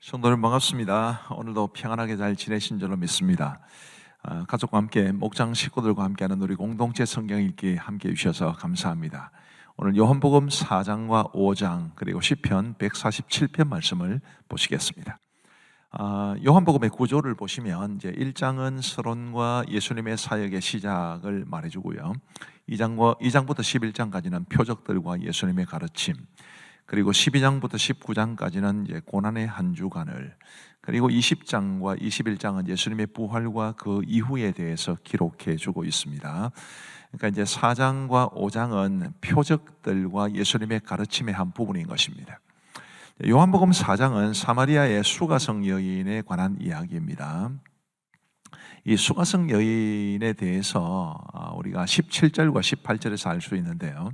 성도님 반갑습니다. 오늘도 평안하게 잘 지내신 줄로 믿습니다. 가족과 함께 목장 식구들과 함께하는 우리 공동체 성경 읽기 함께 해주셔서 감사합니다. 오늘 요한복음 4장과 5장 그리고 시편 147편 말씀을 보시겠습니다. 요한복음의 구조를 보시면 이제 1장은 서론과 예수님의 사역의 시작을 말해주고요. 2장부터 11장까지는 표적들과 예수님의 가르침, 그리고 12장부터 19장까지는 이제 고난의 한 주간을, 그리고 20장과 21장은 예수님의 부활과 그 이후에 대해서 기록해 주고 있습니다. 그러니까 이제 4장과 5장은 표적들과 예수님의 가르침의 한 부분인 것입니다. 요한복음 4장은 사마리아의 수가성 여인에 관한 이야기입니다. 이 수가성 여인에 대해서 우리가 17절과 18절에서 알 수 있는데요.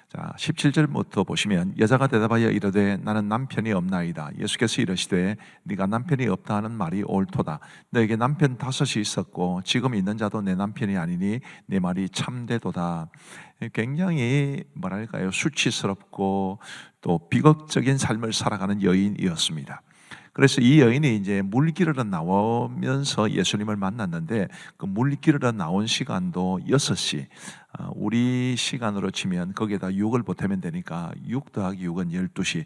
자, 17절부터 보시면 여자가 대답하여 이르되 나는 남편이 없나이다. 예수께서 이르시되 네가 남편이 없다 하는 말이 옳도다. 너에게 남편 5이 있었고 지금 있는 자도 내 남편이 아니니 내 말이 참되도다. 굉장히 뭐랄까요, 수치스럽고 또 비극적인 삶을 살아가는 여인이었습니다. 그래서 이 여인이 이제 물길으로 나오면서 예수님을 만났는데 그 물길으로 나온 시간도 6시, 우리 시간으로 치면 거기에다 6을 보태면 되니까 6 더하기 6은 12시,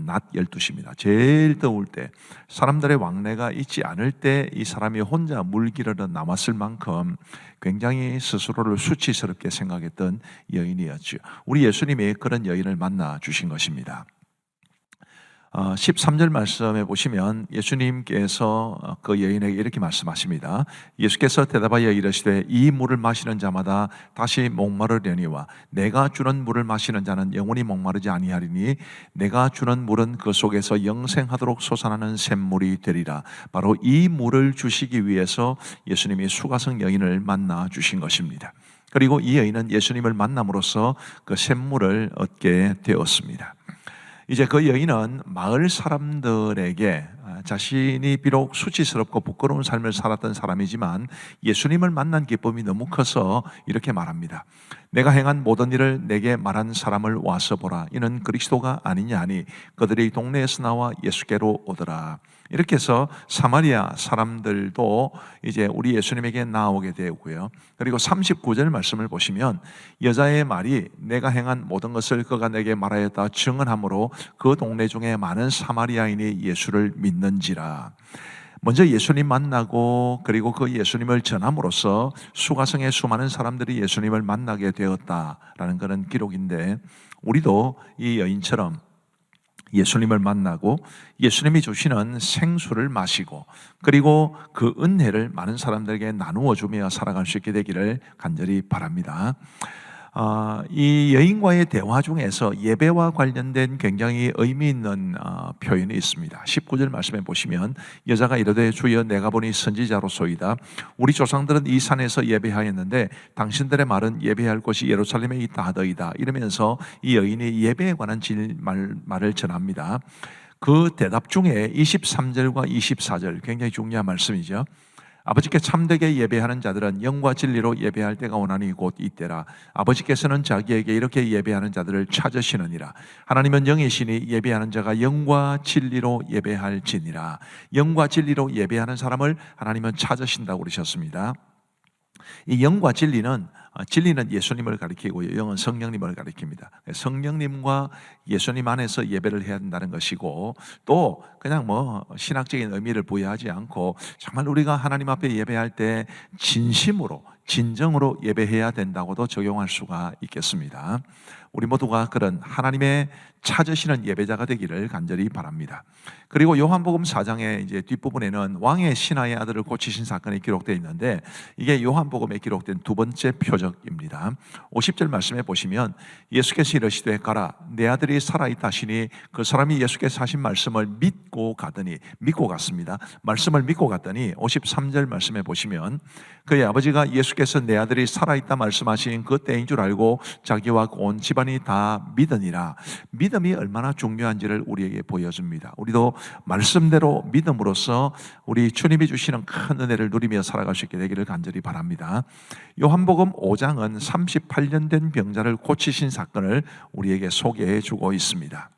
낮 12시입니다. 제일 더울 때, 사람들의 왕래가 있지 않을 때 이 사람이 혼자 물길으로 나왔을 만큼 굉장히 스스로를 수치스럽게 생각했던 여인이었죠. 우리 예수님이 그런 여인을 만나 주신 것입니다. 13절 말씀에 보시면 예수님께서 그 여인에게 이렇게 말씀하십니다. 예수께서 대답하여 이르시되 이 물을 마시는 자마다 다시 목마르려니와 내가 주는 물을 마시는 자는 영원히 목마르지 아니하리니 내가 주는 물은 그 속에서 영생하도록 솟아나는 샘물이 되리라. 바로 이 물을 주시기 위해서 예수님이 수가성 여인을 만나 주신 것입니다. 그리고 이 여인은 예수님을 만남으로써 그 샘물을 얻게 되었습니다. 이제 그 여인은 마을 사람들에게 자신이 비록 수치스럽고 부끄러운 삶을 살았던 사람이지만 예수님을 만난 기쁨이 너무 커서 이렇게 말합니다. 내가 행한 모든 일을 내게 말한 사람을 와서 보라. 이는 그리스도가 아니냐 하니 그들이 동네에서 나와 예수께로 오더라. 이렇게 해서 사마리아 사람들도 이제 우리 예수님에게 나오게 되고요. 그리고 39절 말씀을 보시면 여자의 말이 내가 행한 모든 것을 그가 내게 말하였다 증언하므로 그 동네 중에 많은 사마리아인이 예수를 믿는지라. 먼저 예수님 만나고 그리고 그 예수님을 전함으로써 수가성의 수많은 사람들이 예수님을 만나게 되었다라는 그런 기록인데, 우리도 이 여인처럼 예수님을 만나고 예수님이 주시는 생수를 마시고 그리고 그 은혜를 많은 사람들에게 나누어 주며 살아갈 수 있게 되기를 간절히 바랍니다. 이 여인과의 대화 중에서 예배와 관련된 굉장히 의미 있는 표현이 있습니다. 19절 말씀에 보시면 여자가 이르되 주여 내가 보니 선지자로소이다. 우리 조상들은 이 산에서 예배하였는데 당신들의 말은 예배할 곳이 예루살렘에 있다 하더이다. 이러면서 이 여인이 예배에 관한 말을 전합니다. 그 대답 중에 23절과 24절 굉장히 중요한 말씀이죠. 아버지께 참되게 예배하는 자들은 영과 진리로 예배할 때가 오나니 곧 이때라. 아버지께서는 자기에게 이렇게 예배하는 자들을 찾으시느니라. 하나님은 영이시니 예배하는 자가 영과 진리로 예배할지니라. 영과 진리로 예배하는 사람을 하나님은 찾으신다고 그러셨습니다. 이 영과 진리는 예수님을 가리키고요, 영은 성령님을 가리킵니다. 성령님과 예수님 안에서 예배를 해야 한다는 것이고, 또 그냥 뭐 신학적인 의미를 부여하지 않고 정말 우리가 하나님 앞에 예배할 때 진심으로 진정으로 예배해야 된다고도 적용할 수가 있겠습니다. 우리 모두가 그런 하나님의 찾으시는 예배자가 되기를 간절히 바랍니다. 그리고 요한복음 4장의 이제 뒷부분에는 왕의 신하의 아들을 고치신 사건이 기록되어 있는데, 이게 요한복음에 기록된 두 번째 표적입니다. 50절 말씀에 보시면 예수께서 이르시되 가라 내 아들이 살아있다 하시니 그 사람이 예수께서 하신 말씀을 믿고 갔습니다. 말씀을 믿고 갔더니 53절 말씀에 보시면 그의 아버지가 예수께서 내 아들이 살아있다 말씀하신 그 때인 줄 알고 자기와 온 집안이 다 믿으니라. 믿음이 얼마나 중요한지를 우리에게 보여줍니다. 우리도 말씀대로 믿음으로써 우리 주님이 주시는 큰 은혜를 누리며 살아갈 수 있게 되기를 간절히 바랍니다. 요한복음 5장은 38년 된 병자를 고치신 사건을 우리에게 소개해 주고 있습니다.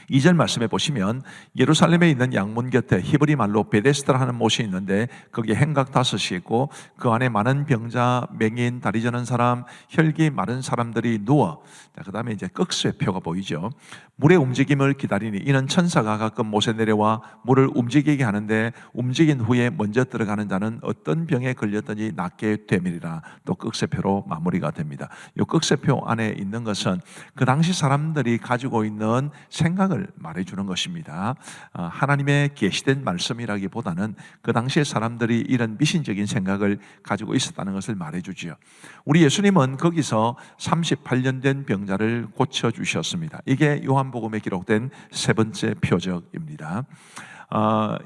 2절 말씀해 보시면 예루살렘에 있는 양문 곁에 히브리 말로 베데스다라는 못이 있는데 거기에 행각 5이 있고 그 안에 많은 병자, 맹인, 다리 저는 사람, 혈기 마른 사람들이 누워, 그 다음에 이제 꺽쇠표가 보이죠. 물의 움직임을 기다리니 이는 천사가 가끔 못에 내려와 물을 움직이게 하는데 움직인 후에 먼저 들어가는 자는 어떤 병에 걸렸든지 낫게 됨이리라. 또 꺽쇠표로 마무리가 됩니다. 이 꺽쇠표 안에 있는 것은 그 당시 사람들이 가지고 있는 생각을 말해주는 것입니다. 하나님의 계시된 말씀이라기보다는 그 당시의 사람들이 이런 미신적인 생각을 가지고 있었다는 것을 말해주지요. 우리 예수님은 거기서 38년 된 병자를 고쳐주셨습니다. 이게 요한복음에 기록된 세 번째 표적입니다.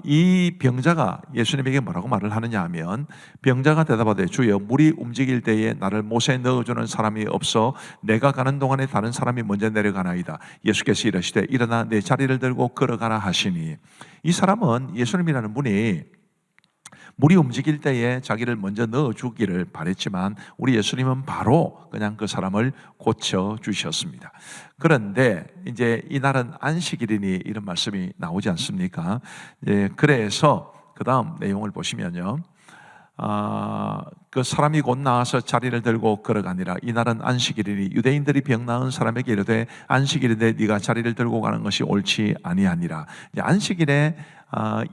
이 병자가 예수님에게 뭐라고 말을 하느냐 하면, 병자가 대답하되 주여 물이 움직일 때에 나를 못에 넣어주는 사람이 없어 내가 가는 동안에 다른 사람이 먼저 내려가나이다. 예수께서 이르시되 일어나 내 자리를 들고 걸어가라 하시니, 이 사람은 예수님이라는 분이 물이 움직일 때에 자기를 먼저 넣어주기를 바랬지만 우리 예수님은 바로 그냥 그 사람을 고쳐주셨습니다. 그런데 이제 이날은 안식일이니 이런 말씀이 나오지 않습니까? 그래서 그 다음 내용을 보시면요, 그 사람이 곧 나와서 자리를 들고 걸어가니라. 이날은 안식일이니 유대인들이 병 나은 사람에게 이르되 안식일인데 네가 자리를 들고 가는 것이 옳지 아니하니라. 안식일에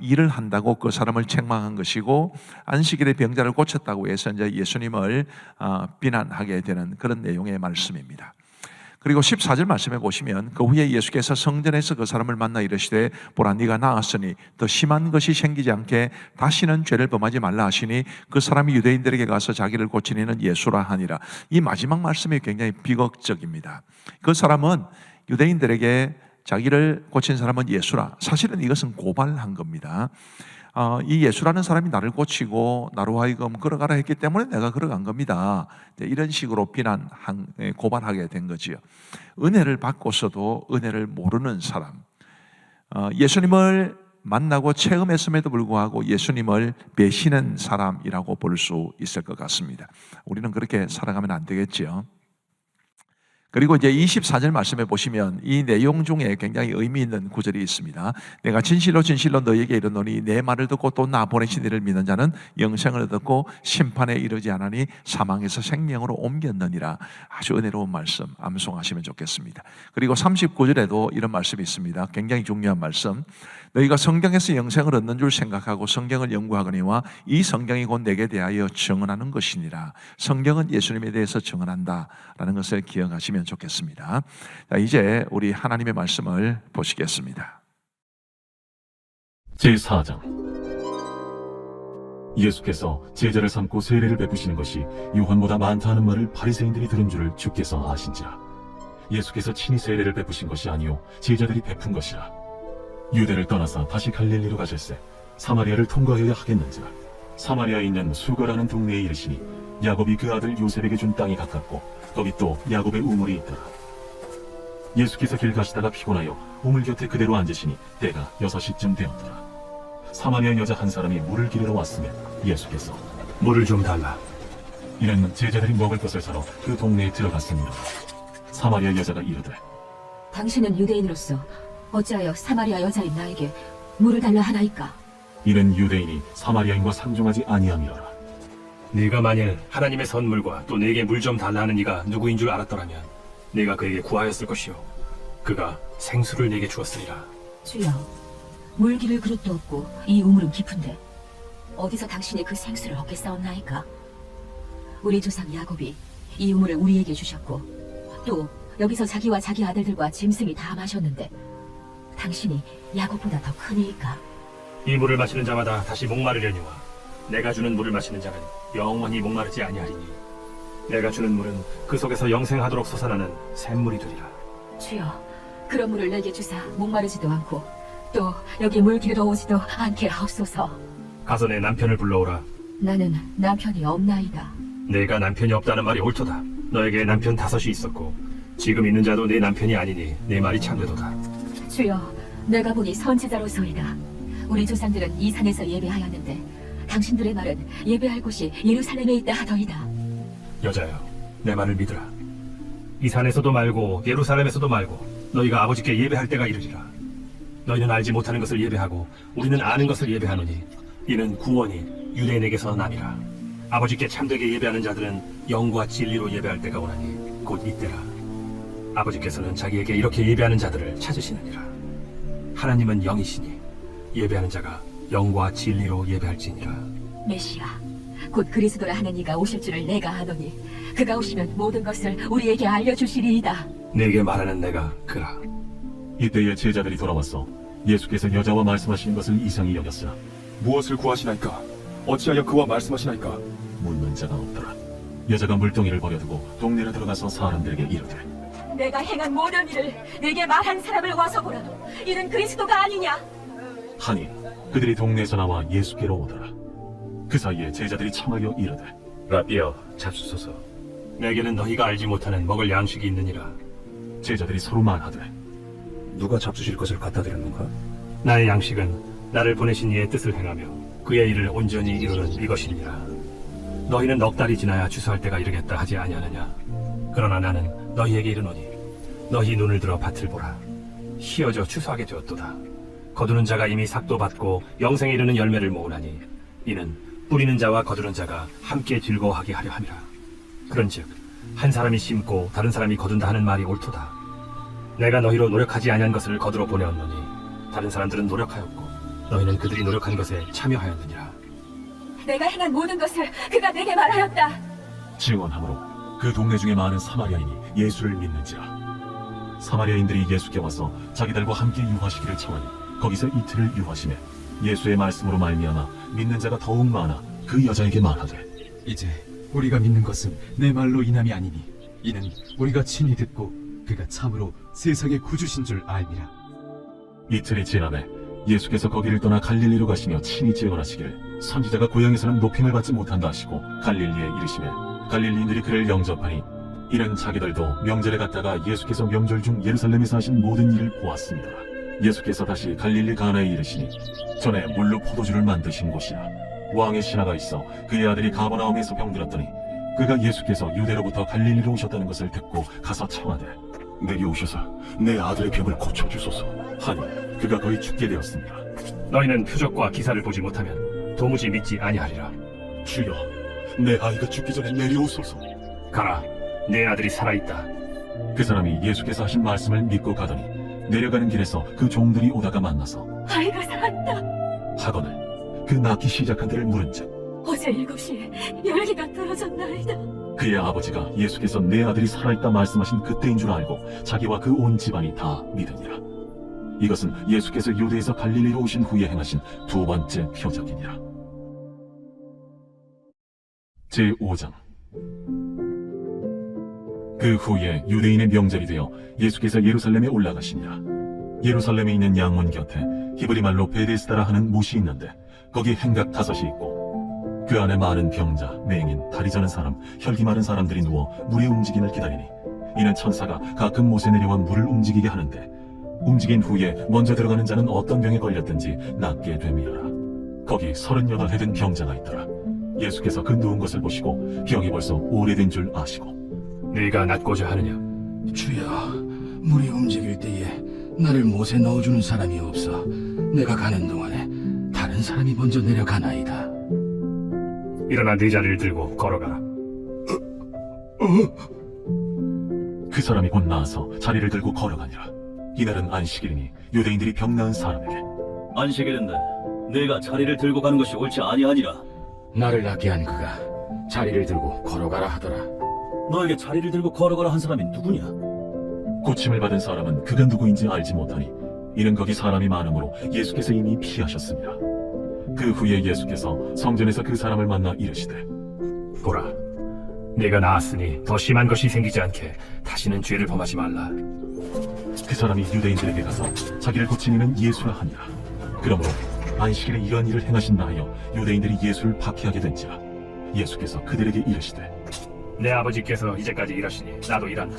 일을 한다고 그 사람을 책망한 것이고, 안식일에 병자를 고쳤다고 해서 이제 예수님을 비난하게 되는 그런 내용의 말씀입니다. 그리고 14절 말씀해 보시면 그 후에 예수께서 성전에서 그 사람을 만나 이르시되 보라 네가 나았으니 더 심한 것이 생기지 않게 다시는 죄를 범하지 말라 하시니 그 사람이 유대인들에게 가서 자기를 고치니는 예수라 하니라. 이 마지막 말씀이 굉장히 비극적입니다. 그 사람은 유대인들에게 자기를 고친 사람은 예수라, 사실은 이것은 고발한 겁니다. 이 예수라는 사람이 나를 고치고 나로 하여금 걸어가라 했기 때문에 내가 걸어간 겁니다. 이런 식으로 고발하게 된 거지요. 은혜를 받고서도 은혜를 모르는 사람, 예수님을 만나고 체험했음에도 불구하고 예수님을 배신한 사람이라고 볼 수 있을 것 같습니다. 우리는 그렇게 살아가면 안 되겠지요. 그리고 이제 24절 말씀해 보시면 이 내용 중에 굉장히 의미 있는 구절이 있습니다. 내가 진실로 진실로 너희에게 이르노니 내 말을 듣고 또 나 보내신 이를 믿는 자는 영생을 얻고 심판에 이르지 않으니 사망에서 생명으로 옮겼느니라. 아주 은혜로운 말씀 암송하시면 좋겠습니다. 그리고 39절에도 이런 말씀이 있습니다. 굉장히 중요한 말씀. 너희가 성경에서 영생을 얻는 줄 생각하고 성경을 연구하거니와 이 성경이 곧 내게 대하여 증언하는 것이니라. 성경은 예수님에 대해서 증언한다라는 것을 기억하시면 좋겠습니다. 자, 이제 우리 하나님의 말씀을 보시겠습니다. 제4장. 예수께서 제자를 삼고 세례를 베푸시는 것이 요한보다 많다 하는 말을 바리새인들이 들은 줄을 주께서 아신지라. 예수께서 친히 세례를 베푸신 것이 아니요 제자들이 베푼 것이라. 유대를 떠나서 다시 갈릴리로 가실새 사마리아를 통과하여야 하겠는지라. 사마리아에 있는 수거라는 동네에 이르시니 야곱이 그 아들 요셉에게 준 땅이 가깝고 거기 또 야곱의 우물이 있더라. 예수께서 길 가시다가 피곤하여 우물 곁에 그대로 앉으시니 때가 6시쯤 되었더라. 사마리아 여자 한 사람이 물을 기르러 왔으면 예수께서 물을 좀 달라. 이는 제자들이 먹을 것을 사러 그 동네에 들어갔습니다. 사마리아 여자가 이르되 당신은 유대인으로서 어찌하여 사마리아 여자인 나에게 물을 달라 하나이까? 이는 유대인이 사마리아인과 상종하지 아니함이로라. 네가 만일 하나님의 선물과 또 내게 물 좀 달라 하는 이가 누구인 줄 알았더라면 네가 그에게 구하였을 것이요 그가 생수를 내게 주었으리라. 주여, 물 기를 그릇도 없고 이 우물은 깊은데 어디서 당신이 그 생수를 얻겠사옵나이까? 우리 조상 야곱이 이 우물을 우리에게 주셨고 또 여기서 자기와 자기 아들들과 짐승이 다 마셨는데 당신이 야곱보다 더 크니까? 이 물을 마시는 자마다 다시 목마르려니와 내가 주는 물을 마시는 자는 영원히 목마르지 아니하리니 내가 주는 물은 그 속에서 영생하도록 솟아나는 샘물이 되리라. 주여, 그런 물을 내게 주사 목마르지도 않고 또 여기 물 기르러 오지도 않게 하옵소서. 가서 내 남편을 불러오라. 나는 남편이 없나이다. 내가 남편이 없다는 말이 옳도다. 너에게 남편 5이 있었고 지금 있는 자도 내 남편이 아니니 내 말이 참되도다. 주여, 내가 보니 선지자로소이다. 우리 조상들은 이 산에서 예배하였는데 당신들의 말은 예배할 곳이 예루살렘에 있다 하더이다. 여자여, 내 말을 믿으라. 이 산에서도 말고 예루살렘에서도 말고 너희가 아버지께 예배할 때가 이르리라. 너희는 알지 못하는 것을 예배하고 우리는 아는 것을 예배하노니 이는 구원이 유대인에게서 남이라. 아버지께 참되게 예배하는 자들은 영과 진리로 예배할 때가 오나니 곧 이때라. 아버지께서는 자기에게 이렇게 예배하는 자들을 찾으시느니라. 하나님은 영이시니 예배하는 자가 영과 진리로 예배할지니라. 메시아, 곧 그리스도라 하는 이가 오실 줄을 내가 아노니 그가 오시면 모든 것을 우리에게 알려주시리이다. 내게 말하는 내가 그라. 이때에 제자들이 돌아왔어 예수께서 여자와 말씀하시는 것을 이상히 여겼으나 무엇을 구하시나이까? 어찌하여 그와 말씀하시나이까? 묻는 자가 없더라. 여자가 물동이를 버려두고 동네로 들어가서 사람들에게 이르되 내가 행한 모든 일을 내게 말한 사람을 와서 보라. 이는 그리스도가 아니냐? 하니 그들이 동네에서 나와 예수께로 오더라. 그 사이에 제자들이 청하여 이르되 라비여 잡수소서. 내게는 너희가 알지 못하는 먹을 양식이 있느니라. 제자들이 서로 말하되 누가 잡수실 것을 갖다 드렸는가? 나의 양식은 나를 보내신 이의 뜻을 행하며 그의 일을 온전히 이루는 이것이니라. 너희는 넉 달이 지나야 추수할 때가 이르겠다 하지 아니하느냐? 그러나 나는 너희에게 이르노니 너희 눈을 들어 밭을 보라. 희어져 추수하게 되었도다. 거두는 자가 이미 삭도 받고 영생에 이르는 열매를 모으나니 이는 뿌리는 자와 거두는 자가 함께 즐거워하게 하려 함이라. 그런즉 한 사람이 심고 다른 사람이 거둔다 하는 말이 옳도다. 내가 너희로 노력하지 아니한 것을 거두러 보내었노니 다른 사람들은 노력하였고 너희는 그들이 노력한 것에 참여하였느니라. 내가 행한 모든 것을 그가 내게 말하였다. 증언함으로 그 동네 중에 많은 사마리아인이 예수를 믿는지라. 사마리아인들이 예수께 와서 자기들과 함께 유하시기를 청하니 거기서 이틀을 유하시매 예수의 말씀으로 말미암아 믿는 자가 더욱 많아 그 여자에게 말하되 이제 우리가 믿는 것은 내 말로 인함이 아니니 이는 우리가 친히 듣고 그가 참으로 세상의 구주신 줄 알미라. 이틀이 지나매 예수께서 거기를 떠나 갈릴리로 가시며 친히 증언하시기를 선지자가 고향에서는 높임을 받지 못한다 하시고 갈릴리에 이르시매 갈릴리인들이 그를 영접하니 이는 자기들도 명절에 갔다가 예수께서 명절 중 예루살렘에서 하신 모든 일을 보았습니다. 예수께서 다시 갈릴리 가나에 이르시니 전에 물로 포도주를 만드신 곳이라. 왕의 신하가 있어 그의 아들이 가버나움에서 병들었더니 그가 예수께서 유대로부터 갈릴리로 오셨다는 것을 듣고 가서 청하되 내게 오셔서 내 아들의 병을 고쳐주소서. 하니 그가 거의 죽게 되었습니다. 너희는 표적과 기사를 보지 못하면 도무지 믿지 아니하리라. 주여, 내 아이가 죽기 전에 내려오소서. 가라, 내 아들이 살아있다. 그 사람이 예수께서 하신 말씀을 믿고 가더니 내려가는 길에서 그 종들이 오다가 만나서 아이가 살았다. 하거늘 그 낳기 시작한 데를 물은즉 어제 7시에 열기가 떨어졌나이다. 그의 아버지가 예수께서 내 아들이 살아있다 말씀하신 그때인 줄 알고 자기와 그 온 집안이 다 믿으니라. 이것은 예수께서 유대에서 갈릴리로 오신 후에 행하신 두 번째 표적이니라. 제5장. 그 후에 유대인의 명절이 되어 예수께서 예루살렘에 올라가시니라. 예루살렘에 있는 양문 곁에 히브리 말로 베데스다라 하는 못이 있는데 거기 행각 5이 있고 그 안에 많은 병자, 맹인, 다리 저는 사람, 혈기 마른 사람들이 누워 물의 움직임을 기다리니 이는 천사가 가끔 못에 내려와 물을 움직이게 하는데 움직인 후에 먼저 들어가는 자는 어떤 병에 걸렸든지 낫게 됨이라. 거기 38해 든 병자가 있더라. 예수께서 그 누운 것을 보시고 병이 벌써 오래된 줄 아시고 네가 낫고자 하느냐? 주여, 물이 움직일 때에 나를 못에 넣어주는 사람이 없어 내가 가는 동안에 다른 사람이 먼저 내려가나이다. 일어나 네 자리를 들고 걸어가라. 그 사람이 곧 나와서 자리를 들고 걸어가니라. 이날은 안식일이니 유대인들이 병 나은 사람에게 안식일인데 내가 자리를 들고 가는 것이 옳지 아니하니라. 나를 낫게 한 그가 자리를 들고 걸어가라 하더라. 너에게 자리를 들고 걸어가라 한 사람이 누구냐? 고침을 받은 사람은 그가 누구인지 알지 못하니 이는 거기 사람이 많으므로 예수께서 이미 피하셨습니다. 그 후에 예수께서 성전에서 그 사람을 만나 이르시되 보라, 네가 나았으니 더 심한 것이 생기지 않게 다시는 죄를 범하지 말라. 그 사람이 유대인들에게 가서 자기를 고친 이는 예수라 하니라. 그러므로 안식일에 이러한 일을 행하신다 하여 유대인들이 예수를 박해하게 된지라. 예수께서 그들에게 이르시되 내 아버지께서 이제까지 일하시니 나도 일한다.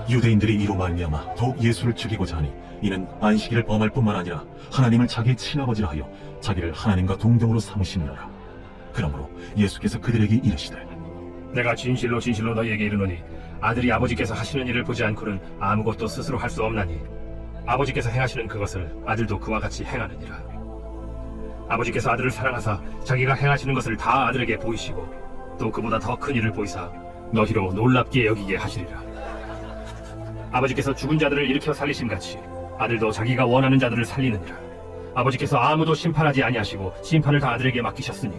유대인들이 이로 말미암아 더욱 예수를 죽이고자 하니 이는 안식일을 범할 뿐만 아니라 하나님을 자기의 친아버지라 하여 자기를 하나님과 동등으로 삼으심이라. 그러므로 예수께서 그들에게 이르시되 내가 진실로 너희에게 이르노니 아들이 아버지께서 하시는 일을 보지 않고는 아무것도 스스로 할 수 없나니 아버지께서 행하시는 그것을 아들도 그와 같이 행하느니라. 아버지께서 아들을 사랑하사 자기가 행하시는 것을 다 아들에게 보이시고 또 그보다 더 큰 일을 보이사 너희로 놀랍게 여기게 하시리라. 아버지께서 죽은 자들을 일으켜 살리심같이 아들도 자기가 원하는 자들을 살리느니라. 아버지께서 아무도 심판하지 아니하시고 심판을 다 아들에게 맡기셨으니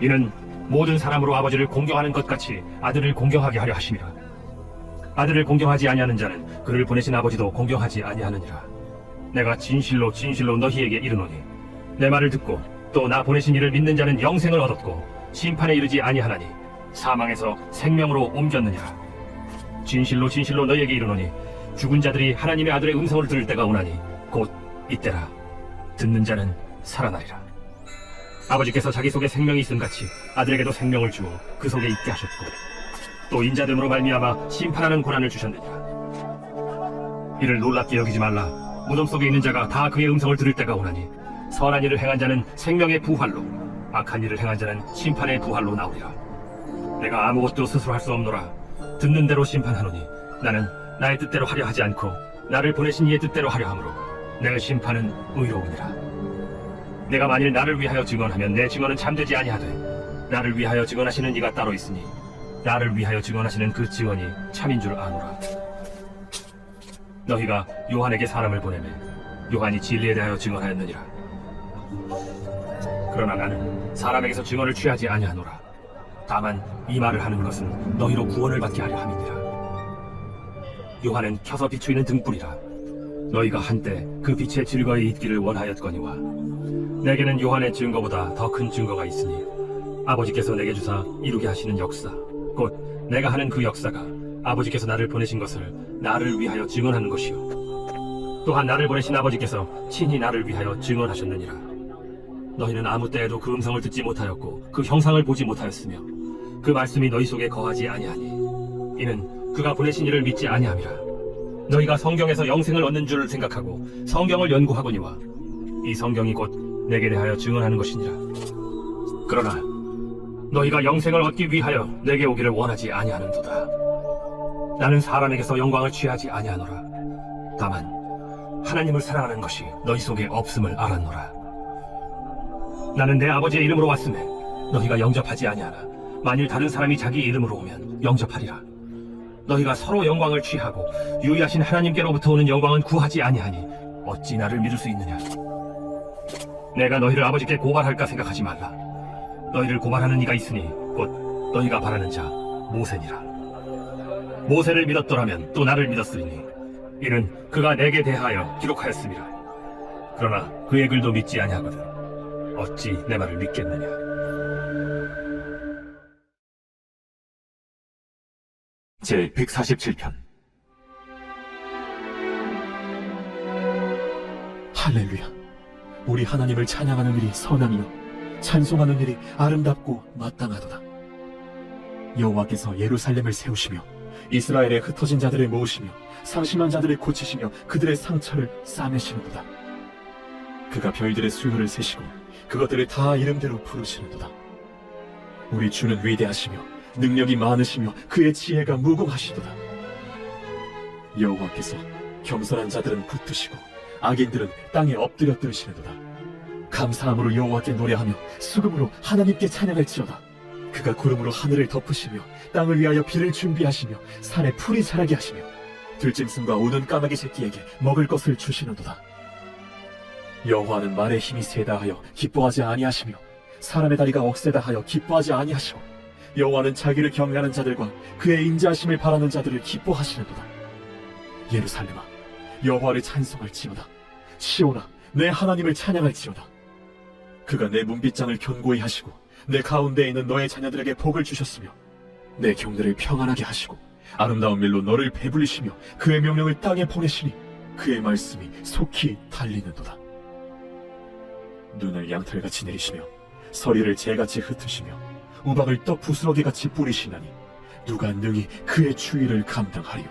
이는 모든 사람으로 아버지를 공경하는 것 같이 아들을 공경하게 하려 하심이라. 아들을 공경하지 아니하는 자는 그를 보내신 아버지도 공경하지 아니하느니라. 내가 진실로 진실로 너희에게 이르노니 내 말을 듣고 또 나 보내신 이를 믿는 자는 영생을 얻었고 심판에 이르지 아니하나니 사망에서 생명으로 옮겼느니라. 진실로 진실로 너희에게 이르노니 죽은 자들이 하나님의 아들의 음성을 들을 때가 오나니 곧 이때라. 듣는 자는 살아나리라. 아버지께서 자기 속에 생명이 있음같이 아들에게도 생명을 주어 그 속에 있게 하셨고 또 인자됨으로 말미암아 심판하는 고난을 주셨느니라. 이를 놀랍게 여기지 말라. 무덤 속에 있는 자가 다 그의 음성을 들을 때가 오나니 선한 일을 행한 자는 생명의 부활로 악한 일을 행한 자는 심판의 부활로 나오리라. 내가 아무것도 스스로 할 수 없노라. 듣는 대로 심판하노니 나는 나의 뜻대로 하려 하지 않고 나를 보내신 이의 뜻대로 하려 하므로 내 심판은 의로우니라. 내가 만일 나를 위하여 증언하면 내 증언은 참되지 아니하되 나를 위하여 증언하시는 이가 따로 있으니 나를 위하여 증언하시는 그 증언이 참인 줄 아노라. 너희가 요한에게 사람을 보내매 요한이 진리에 대하여 증언하였느니라. 그러나 나는 사람에게서 증언을 취하지 아니하노라. 다만 이 말을 하는 것은 너희로 구원을 받게 하려 함이니라. 요한은 켜서 비추이는 등불이라. 너희가 한때 그 빛의 즐거이 있기를 원하였거니와 내게는 요한의 증거보다 더 큰 증거가 있으니 아버지께서 내게 주사 이루게 하시는 역사 곧 내가 하는 그 역사가 아버지께서 나를 보내신 것을 나를 위하여 증언하는 것이요 또한 나를 보내신 아버지께서 친히 나를 위하여 증언하셨느니라. 너희는 아무 때에도 그 음성을 듣지 못하였고 그 형상을 보지 못하였으며 그 말씀이 너희 속에 거하지 아니하니 이는 그가 보내신 이를 믿지 아니함이라. 너희가 성경에서 영생을 얻는 줄 생각하고 성경을 연구하거니와 이 성경이 곧 내게 대하여 증언하는 것이니라. 그러나 너희가 영생을 얻기 위하여 내게 오기를 원하지 아니하는도다. 나는 사람에게서 영광을 취하지 아니하노라. 다만 하나님을 사랑하는 것이 너희 속에 없음을 알았노라. 나는 내 아버지의 이름으로 왔으매 너희가 영접하지 아니하나 만일 다른 사람이 자기 이름으로 오면 영접하리라. 너희가 서로 영광을 취하고 유의하신 하나님께로부터 오는 영광은 구하지 아니하니 어찌 나를 믿을 수 있느냐. 내가 너희를 아버지께 고발할까 생각하지 말라. 너희를 고발하는 이가 있으니 곧 너희가 바라는 자 모세니라. 모세를 믿었더라면 또 나를 믿었으리니 이는 그가 내게 대하여 기록하였음이라. 그러나 그의 글도 믿지 아니하거든 어찌 내 말을 믿겠느냐. 제 147편. 할렐루야. 우리 하나님을 찬양하는 일이 선함이요 찬송하는 일이 아름답고 마땅하도다. 여호와께서 예루살렘을 세우시며 이스라엘의 흩어진 자들을 모으시며 상심한 자들을 고치시며 그들의 상처를 싸매시는도다. 그가 별들의 수요를 세시고 그것들을 다 이름대로 부르시는도다. 우리 주는 위대하시며 능력이 많으시며 그의 지혜가 무궁하시도다. 여호와께서 겸손한 자들은 붙드시고 악인들은 땅에 엎드려 뜨시는도다. 감사함으로 여호와께 노래하며 수금으로 하나님께 찬양할지어다. 그가 구름으로 하늘을 덮으시며 땅을 위하여 비를 준비하시며 산에 풀이 자라게 하시며 들짐승과 우는 까마귀 새끼에게 먹을 것을 주시는도다. 여호와는 말의 힘이 세다 하여 기뻐하지 아니하시며 사람의 다리가 억세다 하여 기뻐하지 아니하시고 여호와는 자기를 경외하는 자들과 그의 인자하심을 바라는 자들을 기뻐하시는도다. 예루살렘아 여호와를 찬송할지어다. 시온아 내 하나님을 찬양할지어다. 그가 내 문빗장을 견고히 하시고 내 가운데에 있는 너의 자녀들에게 복을 주셨으며 내 경들을 평안하게 하시고 아름다운 밀로 너를 배불리시며 그의 명령을 땅에 보내시니 그의 말씀이 속히 달리는도다. 눈을 양털같이 내리시며 서리를 재같이 흩으시며 우박을 떡 부스러기같이 뿌리시나니 누가 능히 그의 추위를 감당하리요.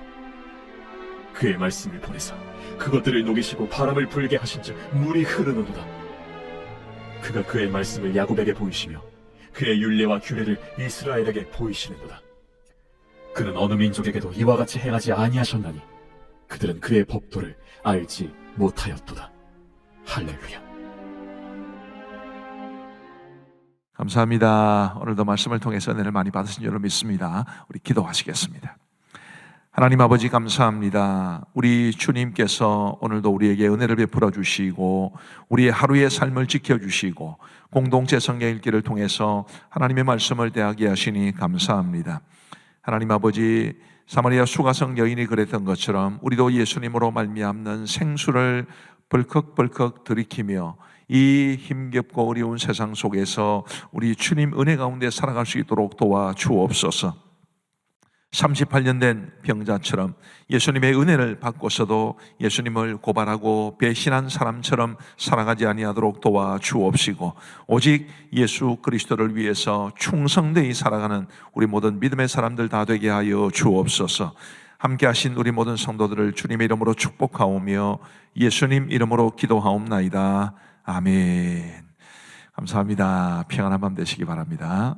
그의 말씀을 보내사 그것들을 녹이시고 바람을 불게 하신즉 물이 흐르는도다. 그가 그의 말씀을 야곱에게 보이시며 그의 율례와 규례를 이스라엘에게 보이시는도다. 그는 어느 민족에게도 이와 같이 행하지 아니하셨나니 그들은 그의 법도를 알지 못하였도다. 할렐루야. 감사합니다. 오늘도 말씀을 통해서 은혜를 많이 받으신 줄로 믿습니다. 우리 기도하시겠습니다. 하나님 아버지 감사합니다. 우리 주님께서 오늘도 우리에게 은혜를 베풀어 주시고 우리의 하루의 삶을 지켜주시고 공동체 성경 읽기를 통해서 하나님의 말씀을 대하게 하시니 감사합니다. 하나님 아버지, 사마리아 수가성 여인이 그랬던 것처럼 우리도 예수님으로 말미암는 생수를 벌컥벌컥 들이키며 이 힘겹고 어려운 세상 속에서 우리 주님 은혜 가운데 살아갈 수 있도록 도와주옵소서. 38년 된 병자처럼 예수님의 은혜를 받고서도 예수님을 고발하고 배신한 사람처럼 살아가지 아니하도록 도와주옵시고 오직 예수 그리스도를 위해서 충성되이 살아가는 우리 모든 믿음의 사람들 다 되게 하여 주옵소서. 함께 하신 우리 모든 성도들을 주님의 이름으로 축복하오며 예수님 이름으로 기도하옵나이다. 아멘. 감사합니다. 평안한 밤 되시기 바랍니다.